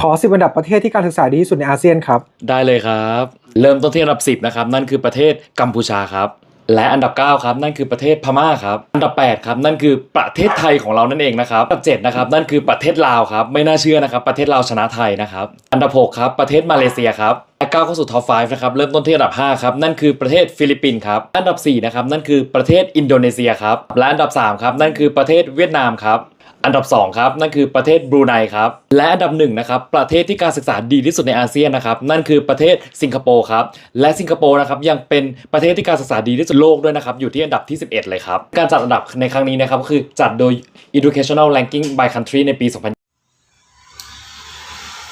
ขอ10อันดับประเทศที่การศึกษาดีที่สุดในอาเซียนครับได้เลยครับเริ่มต้นที่อันดับ10นะครับนั่นคือประเทศกัมพูชาครับและอันดับ9ครับนั่นคือประเทศพม่าครับอันดับ8ครับนั่นคือประเทศไทยของเรานั่นเองนะครับอันดับ7นะครับนั่นคือประเทศลาวครับไม่น่าเชื่อนะครับประเทศลาวชนะไทยนะครับอันดับ6ครับประเทศมาเลเซียครับและก้าวเข้าสู่ท็อป5นะครับเริ่มต้นที่อันดับ5ครับนั่นคือประเทศฟิลิปปินส์ครับอันดับ4นะครับนั่นคือประเทศอินโดนีเซียครับและอันดับ3ครับนั่นคือประเทศเวียดนามครับอันดับ2ครับนั่นคือประเทศบรูไนครับและอันดับ1นะครับประเทศที่การศึกษาดีที่สุดในอาเซียนนะครับนั่นคือประเทศสิงคโปร์ครับและสิงคโปร์นะครับยังเป็นประเทศที่การศึกษาดีที่สุดโลกด้วยนะครับอยู่ที่อันดับที่11เลยครับการจัดอันดับในครั้งนี้นะครับก็คือจัดโดย Educational Ranking by Country ในปี 2000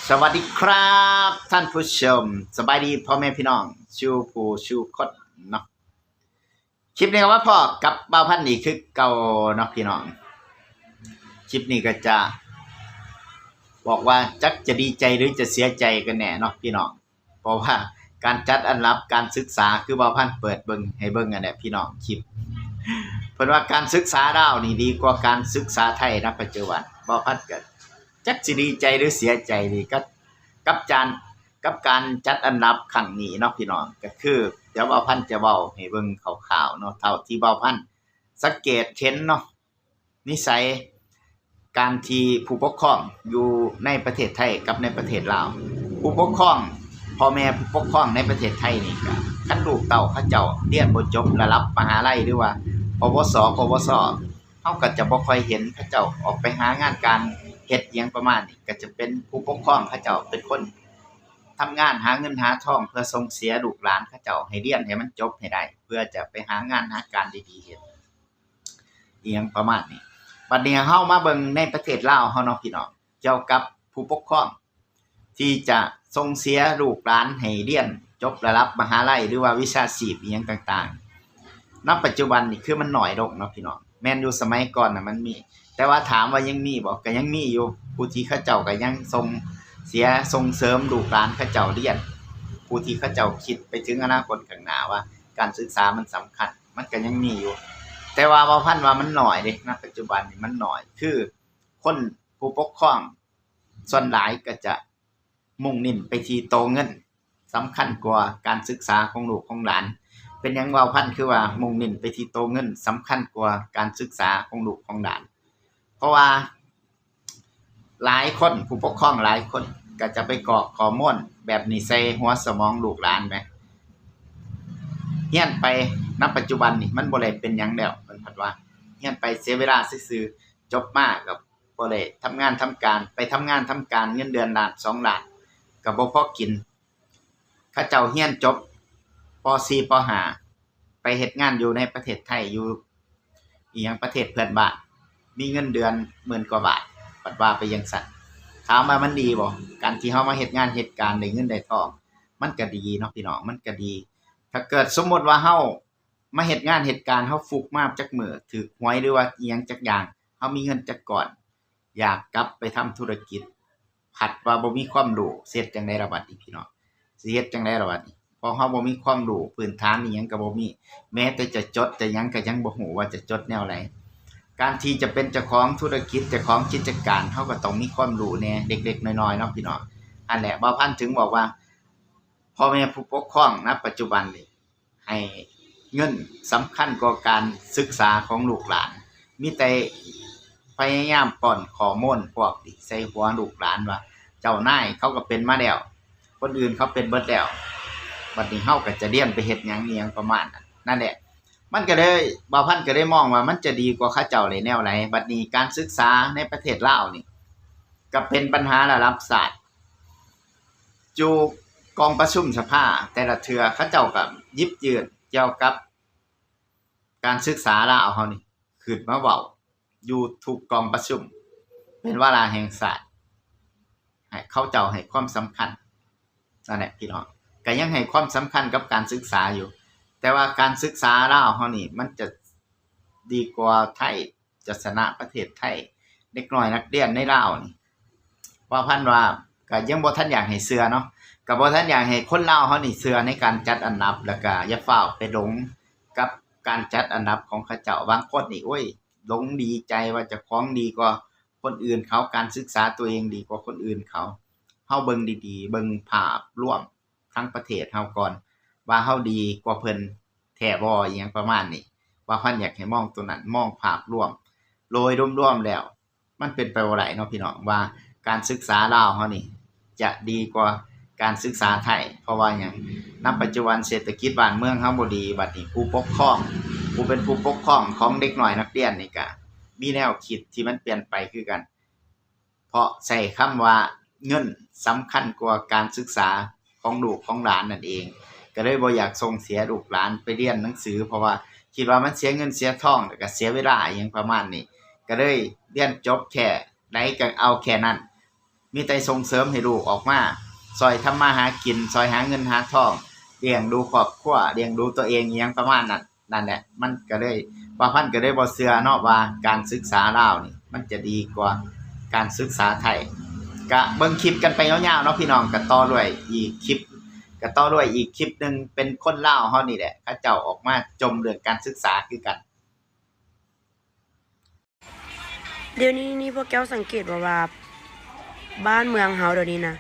สวัสดีครับท่านผู้ชมสบายดีพ่อแม่พี่น้องชูผู้ชูคดเนาะคลิปนี้ก็ว่าพ่อกับบ่าวพันธุ์นี่คือเก่าเนาะพี่น้องคลิปนี้ก็จะบอกว่าจักจะดีใจหรือจะเสียใจกันแน่เนาะพี่น้องเพราะว่าการจัดอันดับการศึกษาคือบ่าวพันธุ์เปิดเบิ่งให้เบิ่งกันแหละพี่น้องคลิปเพิ่นว่าการศึกษาดาวนี่ดีกว่าการศึกษาไทยณปัจจุบันบ่าวพันธุ์ก็จักสิดีใจหรือเสียใจดีกับการจัดอันดับครั้งนี้เนาะพี่น้องก็คือเดี๋ยวบ่าวพันธุ์จะเว้าให้เบิ่งคร่าวๆเนาะเท่าที่บ่าวพันธุ์สังเกตเห็นเนาะนิสัยการที่ผู้ปกครองอยู่ในประเทศไทยกับในประเทศลาวผู้ปกครองพ่อแม่ผู้ปกครองในประเทศไทยนี่ก็คันลูกเต้าเขาเจ้าเรียนบ่จบระดับมหาลัยหรือว่าปวสปวสเฮาก็จะบ่ค่อยเห็นเขาเจ้าออกไปหางานการเฮ็ดอิหยังประมาณนี้ก็จะเป็นผู้ปกครองเขาเจ้าเป็นคนทำงานหาเงินหาทองเพื่อส่งเสียลูกหลานเขาเจ้าให้เรียนให้มันจบให้ได้เพื่อจะไปหางานหาการดีๆเฮ็ดอิหยังประมาณนี้บัดนี้เฮามาเบิ่งในประเทศลาวเฮาเนาะพี่น้องเกี่ยวกับผู้ปกครองที่จะส่งเสียลูกหลานให้เรียนจบระดับมหาลัยหรือว่าวิชาชีพอิหยังต่างๆณปัจจุบันนี่คือมันน้อยลงเนาะพี่น้องแม่นอยู่สมัยก่อนน่ะมันมีแต่ว่าถามว่ายังมีบ่ก็ยังมีอยู่ผู้ที่เขาเจ้าก็ยังส่งเสริมลูกหลานเขาเจ้าเรียนผู้ที่เขาเจ้าคิดไปถึงอนาคตข้างหน้าว่าการศึกษามันสำคัญมันก็ยังมีอยู่แต่ว่าบ่พันว่ามันน้อยเด้ณปัจจุบันนี่มันน้อยคือคนผู้ปกครองส่วนหลายก็จะมุ่งเน้นไปที่โตเงินสำคัญกว่าการศึกษาของลูกของหลานเป็นหยังว่าพันคือว่ามุ่งเน้นไปที่โตเงินสำคัญกว่าการศึกษาของลูกของหลานเพราะว่าหลายคนผู้ปกครองหลายคนก็จะไปกรอกข้อมูลแบบนี้ใส่หัวสมองลูกหลานแหมเรียนไปณปัจจุบันนี่มันบ่ได้เป็นหยังแล้วเพิ่นพัดว่าเรียนไปเสียเวลาซื่อๆจบมาก็บ่ได้ทำงานทำการไปทำงานทำการเงินเดือนล้าน2ล้านก็บ่พอกินเขาเจ้าเรียนจบป .4 ป .5 ไปเฮ็ดงานอยู่ในประเทศไทยอยู่อีหยังประเทศเพื่อนบ้านมีเงินเดือนหมื่นกว่าบาทปัดว่าไปจังซั่นถามว่ามันดีบ่การที่เฮามาเฮ็ดงานเฮ็ดการได้เงินได้ทองมันก็ดีเนาะพี่น้องมันก็ดีถ้าเกิดสมมุติว่าเฮามาเฮ็ดงานเฮ็ดการเฮาฟุกมาจักมื้อถูกหวยหรือว่าอิหยังจักอย่างเฮามีเงินจักก้อนอยากกลับไปทำธุรกิจผัดว่าบ่มีความรู้สิเฮ็ดจังได๋ล่ะบัดนี้พี่น้องสิเฮ็ดจังได๋ล่ะบัดนี้เพราะเฮาบ่มีความรู้พื้นฐานอิหยังก็บ่มีแม้แต่จะจดจะหยังก็ยังบ่ฮู้ว่าจะจดแนวใดการที่จะเป็นเจ้าของธุรกิจเจ้าของกิจการเฮาก็ต้องมีความรู้แหน่เด็กๆน้อยๆเนาะพี่น้องอันแหละบ่าวพันธุ์ถึงบอกว่าพ่อแม่ผู้ปกครองณปัจจุบันนี่ให้เงินสำคัญกว่าการศึกษาของลูกหลานมีแต่พยายามป้อนข้อมูลพวกนี้ใส่หัวลูกหลานว่าเจ้านายเขาก็เป็นมาแล้วคนอื่นเขาเป็นเบิดแล้วบัดนี้เฮาก็จะเรียนไปเฮ็ดหยังอีหยังประมาณนั้นนั่นแหละมันก็เลยบ่าวพันธุ์ก็ได้มองว่ามันจะดีกว่าเขาเจ้าเลยแนวไหนบัดนี้การศึกษาในประเทศลาวนี่ก็เป็นปัญหาระดับชาติอยู่กองประชุมสภาแต่ละเทื่อเขาเจ้าก็หยิบยื่นเกี่ยวกับการศึกษาลาวเฮานี่ขึ้นมาเว้าอยู่ทุกกองประชุมเป็นวาระแห่งชาติให้เขาเจ้าให้ความสำคัญนั่นแหละพี่น้องก็ยังให้ความสำคัญกับการศึกษาอยู่แต่ว่าการศึกษาลาวเฮานี่มันจะดีกว่าไทยจะชนะประเทศไทยเด็กน้อยนักเรียนในลาวนี่ว่าพันว่าก็ยังบ่ทันอยากให้เชื่อเนาะก็บ่ทันอยากให้คนลาวเฮานี่เชื่อในการจัดอันดับแล้วก็อย่าฟ้าวไปหลงกับการจัดอันดับของเขาเจ้าบางคนนี่โอ้ยหลงดีใจว่าเจ้าของดีกว่าคนอื่นเขาการศึกษาตัวเองดีกว่าคนอื่นเขา เฮาเบิ่งดีๆเบิ่งภาพรวมทั้งประเทศเฮาก่อนว่าเฮาดีกว่าเพิ่นแท้บ่อีหยังประมาณนี้ว่าเพิ่นอยากให้มองตัวนั้นมองภาพรวมโดยรวมๆแล้วมันเป็นไปบ่ได้เนาะพี่น้องว่าการศึกษาลาวเฮานี่จะดีกว่าการศึกษาไทยเพราะว่าหยังณปัจจุบันเศรษฐกิจบ้านเมืองเฮาบ่ดีบัดนี้ผู้ปกครองผู้เป็นผู้ปกครองของเด็กน้อยนักเรียนนี่ก็มีแนวคิดที่มันเปลี่ยนไปคือกันเพราะใช้คำว่าเงินสำคัญกว่าการศึกษาของลูกของหลานนั่นเองก็เลยบ่อยากส่งเสียลูกหลานไปเรียนหนังสือเพราะว่าคิดว่ามันเสียเงินเสียทองแล้วก็เสียเวลาอิหยังประมาณนี้ก็เลยเรียนจบแค่ไหนก็เอาแค่นั้นมีแต่ส่งเสริมให้ลูกออกมาซอยทำมาหากินซอยหาเงินหาทองเลี้ยงดูครอบครัวเลี้ยงดูตัวเองอิหยังประมาณนั้นนั่นแหละมันก็เลยว่าพันก็เลยบ่เชื่อเนาะว่าการศึกษาลาวนี่มันจะดีกว่าการศึกษาไทยก็เบิ่งคลิปกันไปยาวๆเนาะพี่น้องก็ต่อด้วยอีกคลิปหนึงเป็นคนลาวเฮานี่แหละเขาเจ้าออกมาจมเรื่องการศึกษาคือกันเดี๋ยวนี้นี่พวกแก้วสังเกตว่าบ้านเมืองเฮาเดี๋ยวนี้นะ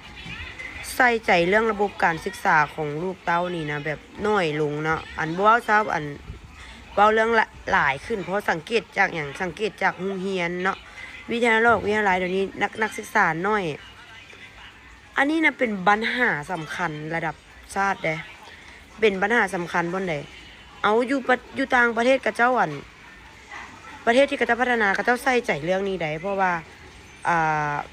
ใส่ใจเรื่องระบบการศึกษาของลูกเต้านี่นะแบบน้อยลงเนาะอันบ่เว้าซะอันเว้าเรื่องหลายขึ้นเพราะสังเกตจากอย่างสังเกตจากโรงเรียนเนาะวิทยาลัยเดี๋ยวนี้นักศึกษาน้อยอันนี้นะเป็นปัญหาสำคัญระดับชาติเด้เป็นปัญหาสำคัญบ่นใดเอาอยู่ต่างประเทศกับเจ้าอันประเทศที่เขาจะพัฒนาเขาเจ้าใส่ใจเรื่องนี้ได้เพราะว่า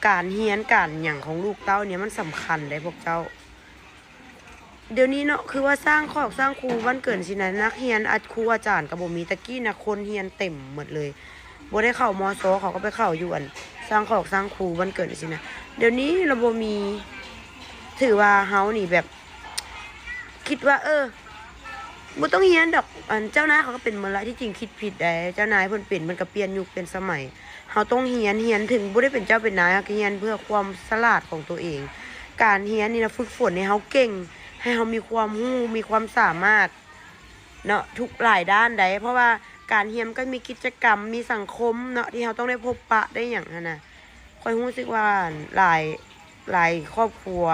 การเรียนการหยังของลูกเต้าเนี่ยมันสำคัญได้พวกเจ้าเดี๋ยวนี้เนาะคือว่าสร้างครอบสร้างครูวันเกิดสินะนักเรียนครูอาจารย์ก็บ่มีตะกี้นะคนเรียนเต็มหมดเลยบ่ได้เข้ามศเขาก็ไปเข้าอยู่อันสร้างครอบสร้างครูวันเกิดสินะเดี๋ยวนี้เราบ่มีถือว่าเฮานี่แบบคิดว่าบ่ต้องเรียนดอกอันเจ้านายเขาก็เป็นมื้อละที่จริงคิดผิดได้เจ้านายเพิ่นเป็นมันก็เปลี่ยนยุคเป็นสมัยเฮาต้องเรียนถึงบ่ได้เป็นเจ้าเป็นนายก็เรียนเพื่อความฉลาดของตัวเองการเรียนนี่นะฝึกฝนให้เฮาเก่งให้เฮามีความรู้มีความสามารถเนาะทุกหลายด้านได้เพราะว่าการเรียนก็มีกิจกรรมมีสังคมเนาะที่เฮาต้องได้พบปะได้หยังนั่นน่ะค่อยรู้สึกว่าหลายครอบครัว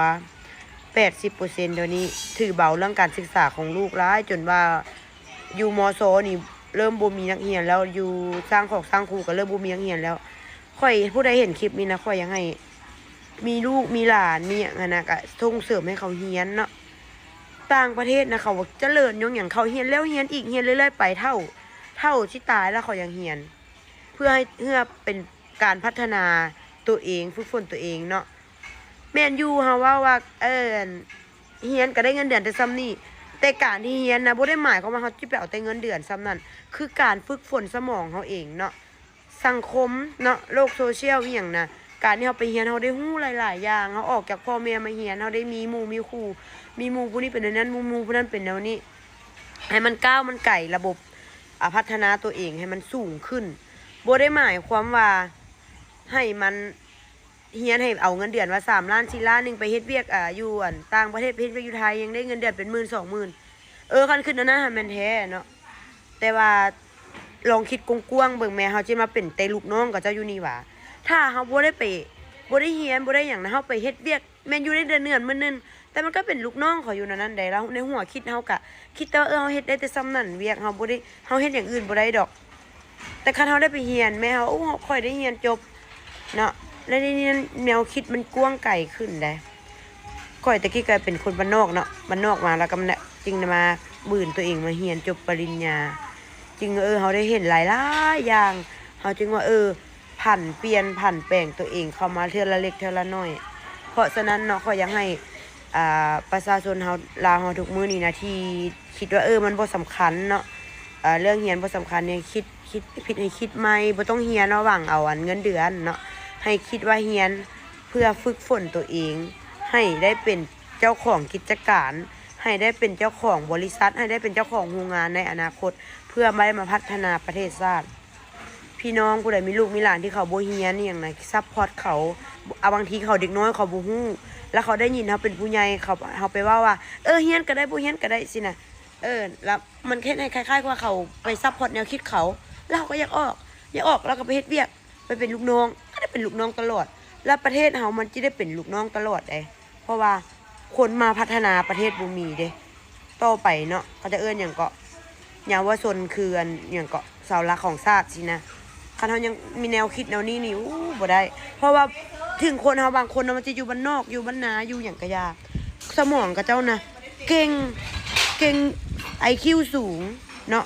80% เดี๋ยวนี้ถือเบาเรื่องการศึกษาของลูกหลายจนว่าอยู่มศนี่เริ่มบ่มีนักเรียนแล้วอยู่สร้างของสร้างครูก็เริ่มบ่มีนักเรียนแล้วค่อยผู้ใดเห็นคลิปนี้นะค่อยอยากให้มีลูกมีหลานมีหยังนั่นน่ะก็ส่งเสริมให้เขาเรียนเนาะต่างประเทศนะเขาเจริญยงหยังเขาเรียนแล้วเรียนอีกเรียนเรื่อยๆไปเท่าที่ตายแล้วเขายังเรียนเพื่อเป็นการพัฒนาตัวเองฝึกฝนตัวเองเนาะแม่นอยู่เฮาว่าเรียนก็ได้เงินเดือนแต่ซ้ำนี่แต่การที่เรียนนะบ่ได้หมายความว่าเฮาสิไปเอาแต่เงินเดือนซ้ำนั่นคือการฝึกฝนสมองเฮาเองเนาะสังคมเนาะโลกโซเชียลอีหยังนะการที่เฮาไปเรียนเฮาได้รู้หลายๆอย่างเฮาออกจากพ่อแม่มาเรียนเฮาได้มีหมู่มีครูมีหมู่ผู้นี้เป็นแนวนั้นหมู่ผู้นั้นเป็นแนวนี้ให้มันก้าวมันไก่ระบบพัฒนาตัวเองให้มันสูงขึ้นบ่ได้หมายความว่าให้มันเฮียนให้เอาเงินเดือนว่า3 ล้าน4 ล้านนึงไปเฮ็ดเวียกอยู่ต่างประเทศไปเฮ็ดเวียกอยู่ไทยยังได้เงินเดือนเป็น 10,000 20,000คันขึ้นนะแม่นแท้เนาะแต่ว่าลองคิดกว้างๆเบิ่งแม่เฮาสิมาเป็นแต่ลูกน้องกับเจ้าอยู่นี่หว่าถ้าเฮาบ่ได้เฮียนบ่ได้หยังนะเฮาไปเฮ็ดเวียกแม่นอยู่ในเดือนมื้อนึงแต่มันก็เป็นลูกน้องเขาอยู่นั้นได้แล้วในหัวคิดเฮาก็คิดแต่ว่าเฮาเฮ็ดได้แต่ซ้ำนั้นเวียกเฮาบ่ได้เฮาเฮ็ดอย่างอื่นบ่ได้ดอกแต่คันเฮาได้ไปเรียนแม่เฮาเฮาค่อยได้เรียนจบเนาะแล้วนี่แนวคิดมันกว้างไกลขึ้นได้ค่อยตะกี้ก็เป็นคนบ้านนอกเนาะบ้านนอกมาแล้วก็จริงมาบืนตัวเองมาเรียนจบปริญญาจริงเฮาได้เห็นหลายอย่างเฮาจึงว่าผันเปลี่ยนผันแปลงตัวเองเข้ามาเทื่อละเล็กเทื่อละน้อยเพราะฉะนั้นเนาะข้อยอยากให้ประชาชนเฮาลาวเฮาทุกมื้อนี้นะที่คิดว่ามันบ่สำคัญเนาะเรื่องเรียนบ่สำคัญเนี่ยคิดผิดให้คิดใหม่บ่ต้องเรียนระหว่างเอาเงินเดือนเนาะให้คิดว่าเรียนเพื่อฝึกฝนตัวเองให้ได้เป็นเจ้าของกิจการให้ได้เป็นเจ้าของบริษัทให้ได้เป็นเจ้าของโรงงานในอนาคตเพื่อไม่ได้มาพัฒนาประเทศชาติพี่น้องผู้ใดมีลูกมีหลานที่เขาบ่เรียนนี่หยังนะซัพพอร์ตเขาบางทีเขาเด็กน้อยเขาบ่ฮู้แล้วเขาได้ยินเขาเป็นผู้ใหญ่เขาไปว่าเรียนก็ได้บ่เรียนก็ได้สินะแล้วมันแค่ในคล้ายๆว่าเขาไปซัพพอร์ตแนวคิดเขาแล้วเขาก็อยากออกแล้วก็ไปเฮ็ดเวียกไปเป็นลูกน้องก็ได้เป็นลูกน้องตลอดแล้วประเทศเฮามันจะได้เป็นลูกน้องตลอดได้ เพราะว่าคนมาพัฒนาประเทศบ่มีเด้ต่อไปเนาะเขาจะเอิ้นหยังก็เยาวชนคืออันหยังก็เสาหลักของชาติสินะคันเฮายังมีแนวคิดแนวนี้นี่บ่ได้ เพราะว่าถึงคนเฮาบางคนมันจะอยู่บ้านนอกอยู่บ้านนาอยู่หยังก็ยากสมองกับเจ้านะเก่ง IQ สูงเนาะ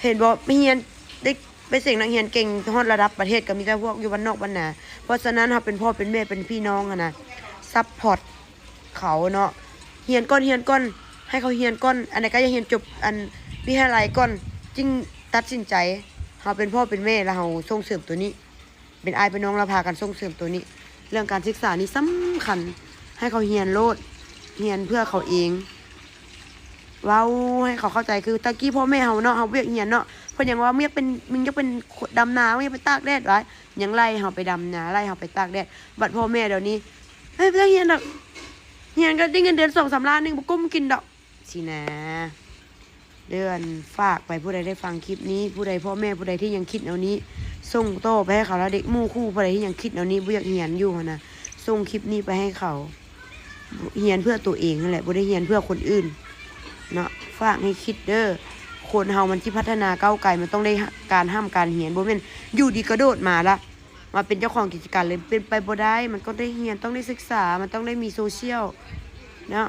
เห็นบ่เรียนได้เป็นเสียงนักเรียนเก่งฮอดระดับประเทศก็มีแต่พวกอยู่บ้านนอกบ้านนาเพราะฉะนั้นเฮาเป็นพ่อเป็นแม่เป็นพี่น้องอะนะซัพพอร์ตเขาเนาะเรียนก่อนให้เขาเรียนก่อนอันไหนก็อย่าเรียนจบอันวิทยาลัยก่อนจึงตัดสินใจเฮาเป็นพ่อเป็นแม่แล้วเฮาส่งเสริมตัวนี้เป็นอ้ายเป็นน้องเราพากันส่งเสริมตัวนี้ เรื่องการศึกษานี่สำคัญให้เขาเรียนโลดเรียนเพื่อเขาเองเว้าให้เขาเข้าใจคือตะกี้พ่อแม่เฮาเนาะเฮาเวียกเรียนเนาะเพิ่นยังว่ามึงจะเป็นดำนามึงจะไปตากแดดไว้ยังไล่เฮาไปดำนาไล่เฮาไปตากแดดบัดพ่อแม่เดี๋ยวนี้เฮ้ยบ่ต้องเรียนดอกเรียนก็ได้เงินเดือน 2-3 ล้านนึงบ่กุ้มกินดอกสินะเดือนฝากไปผู้ใดได้ฟังคลิปนี้ผู้ใดพ่อแม่ผู้ใดที่ยังคิดแนวนี้ส่งโต้ไปให้เขาแล้วเด็กหมู่คู่ผู้ใดที่ยังคิดแนวนี้บ่อยากเรียนอยู่หั่นน่ะส่งคลิปนี้ไปให้เขาเรียนเพื่อตัวเองนั่นแหละบ่ได้เรียนเพื่อคนอื่นเนาะฝากให้คิดเด้อคนเฮามันสิพัฒนาก้าวไกลมันต้องได้การห้ามการเรียนบ่แม่นอยู่ดีกระโดดมาละมาเป็นเจ้าของกิจการเลยเป็นไปบ่ได้มันก็ได้เรียนต้องได้ศึกษามันต้องได้มีโซเชียลเนาะ